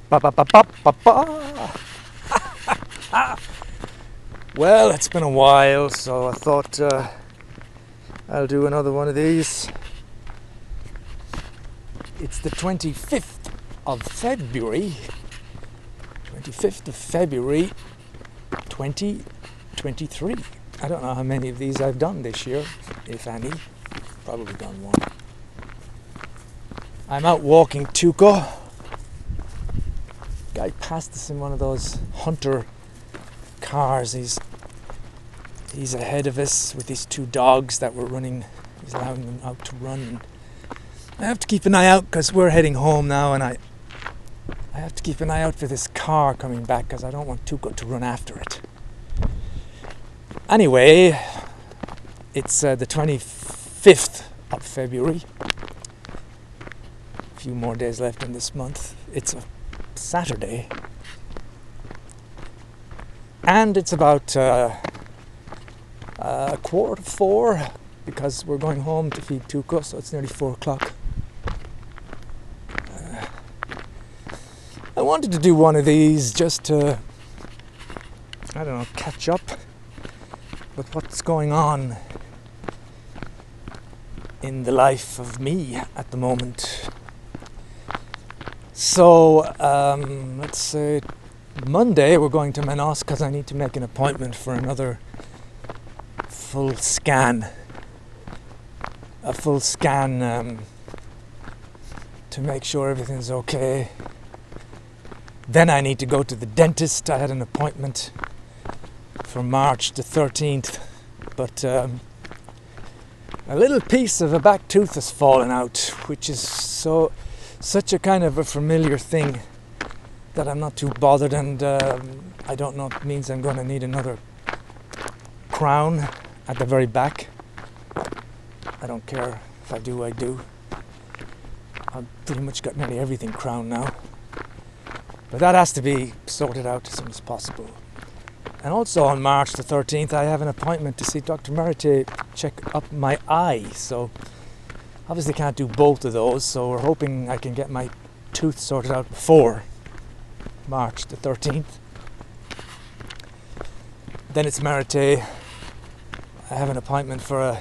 Ba, ba, ba, ba, ba, ba. Well, it's been a while, so I thought I'll do another one of these. It's the 25th of February. 25th of February 2023. I don't know how many of these I've done this year, if any. Probably done one. I'm out walking Tuco. Guy passed us in one of those hunter cars. He's ahead of us with these two dogs that were running. He's allowing them out to run. I have to keep an eye out because we're heading home now, and I have to keep an eye out for this car coming back because I don't want Tuco to run after it. Anyway, it's the 25th of February. A few more days left in this month. It's a Saturday. And it's about a 3:45 because we're going home to feed Tuco, so it's nearly 4 o'clock. I wanted to do one of these just to, I don't know, catch up with what's going on in the life of me at the moment. So, let's say Monday we're going to Manos because I need to make an appointment for another full scan. A full scan to make sure everything's okay. Then I need to go to the dentist. I had an appointment for March the 13th, but a little piece of a back tooth has fallen out, which is such a kind of a familiar thing that I'm not too bothered, and I don't know, it means I'm going to need another crown at the very back. I don't care if I do, I do. I've pretty much got nearly everything crowned now. But that has to be sorted out as soon as possible. And also on March the 13th, I have an appointment to see Dr. Merite check up my eye. So obviously can't do both of those. So we're hoping I can get my tooth sorted out before March the 13th. Then it's Merite. I have an appointment for a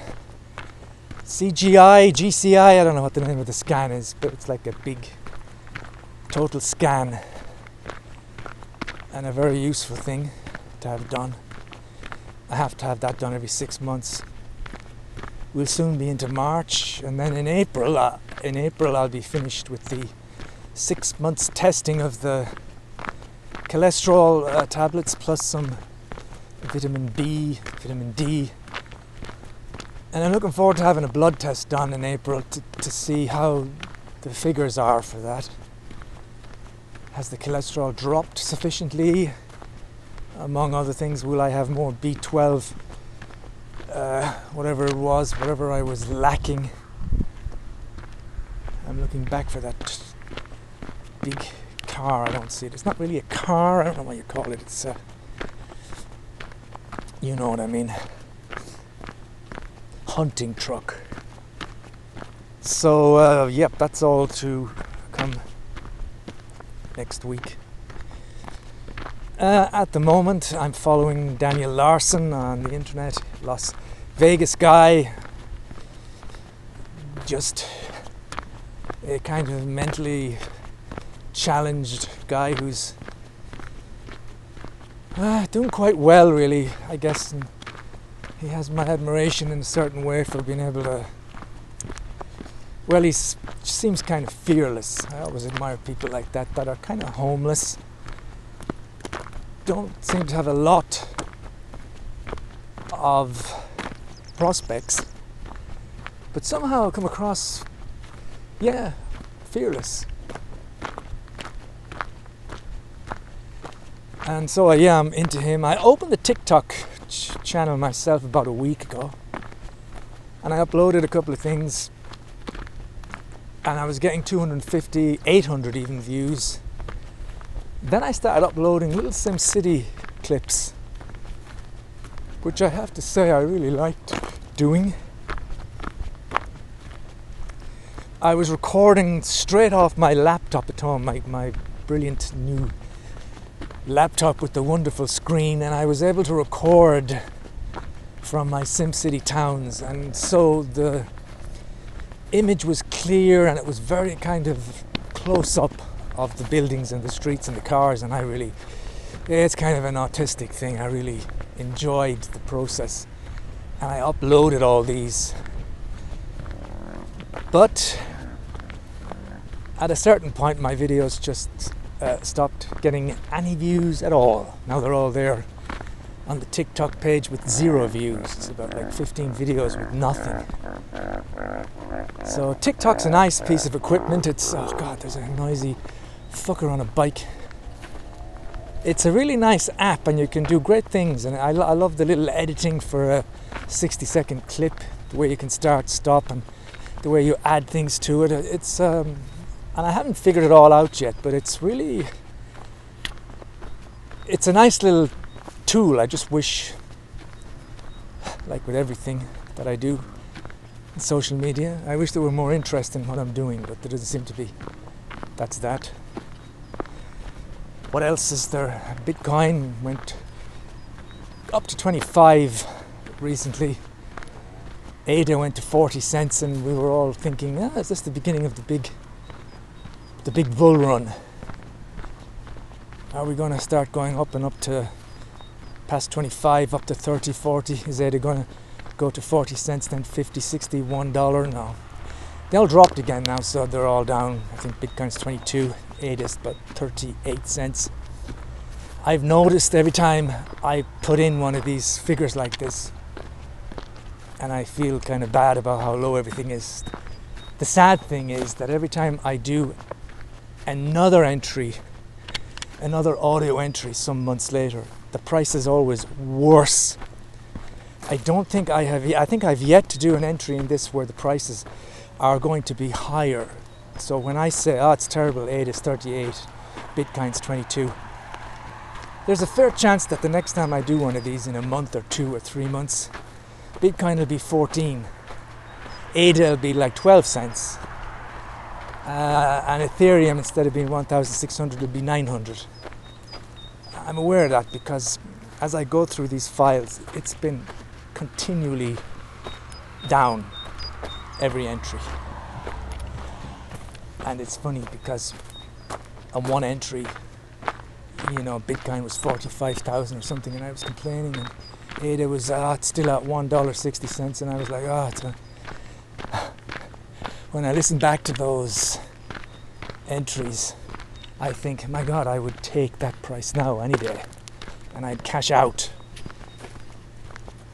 CGI, GCI, I don't know what the name of the scan is, but it's like a big total scan. And a very useful thing to have done. I have to have that done every 6 months. We'll soon be into March, and then in April I'll be finished with the 6 months testing of the cholesterol tablets plus some vitamin B, vitamin D. And I'm looking forward to having a blood test done in April to see how the figures are for that. Has the cholesterol dropped sufficiently? Among other things, will I have more B12, whatever I was lacking? I'm looking back for that big car. I don't see it. It's not really a car. I don't know what you call it. It's you know what I mean. Hunting truck. So, yep, that's all to come next week. At the moment, I'm following Daniel Larson on the internet, Las Vegas guy, just a kind of mentally challenged guy who's doing quite well, really, I guess. And he has my admiration in a certain way for being able to. Well, he seems kind of fearless. I always admire people like that are kind of homeless. Don't seem to have a lot of prospects, but somehow come across, fearless. And so I am into him. I opened the TikTok channel myself about a week ago, and I uploaded a couple of things. And I was getting 250, 800 even views. Then I started uploading little SimCity clips, which I have to say I really liked doing. I was recording straight off my laptop at home, my brilliant new laptop with the wonderful screen, and I was able to record from my SimCity towns, and so the image was clear and it was very kind of close up of the buildings and the streets and the cars, and it's kind of an autistic thing. I really enjoyed the process, and I uploaded all these, but at a certain point my videos just stopped getting any views at all. Now they're all there on the TikTok page with 0 views. It's about like 15 videos with nothing. So TikTok's a nice piece of equipment. It's, oh god, there's a noisy fucker on a bike. It's a really nice app and you can do great things, and I love the little editing for a 60-second clip, the way you can start, stop, and the way you add things to it. It's and I haven't figured it all out yet, but it's a nice little tool. I just wish, like with everything that I do in social media, I wish there were more interest in what I'm doing, but there doesn't seem to be. That's that. What else is there? Bitcoin went up to 25 recently. ADA went to 40 cents, and we were all thinking, is this the beginning of the big bull run? Are we going to start going up and up to past 25, up to 30, 40? Is ADA going to go to 40 cents, then 50, 60, $1? No. They all dropped again now, so they're all down. I think Bitcoin's 22, ADA's about 38 cents. I've noticed every time I put in one of these figures like this, and I feel kind of bad about how low everything is. The sad thing is that every time I do another audio entry some months later, the price is always worse. I think I've yet to do an entry in this where the prices are going to be higher. So when I say, it's terrible, ADA is 38, Bitcoin's 22, there's a fair chance that the next time I do one of these in a month or 2 or 3 months, Bitcoin will be 14, ADA will be like 12 cents, and Ethereum, instead of being 1,600, will be 900. I'm aware of that because as I go through these files, it's been continually down every entry. And it's funny because on one entry, Bitcoin was 45,000 or something, and I was complaining, and ADA was it's still at $1.60, and I was like, when I listen back to those entries, I think, my God, I would take that price now any day, and I'd cash out.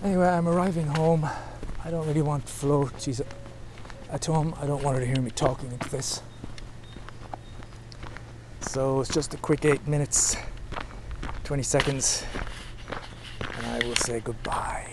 Anyway, I'm arriving home. I don't really want Flo. She's at home. I don't want her to hear me talking into this. So it's just a quick 8 minutes, 20 seconds, and I will say goodbye.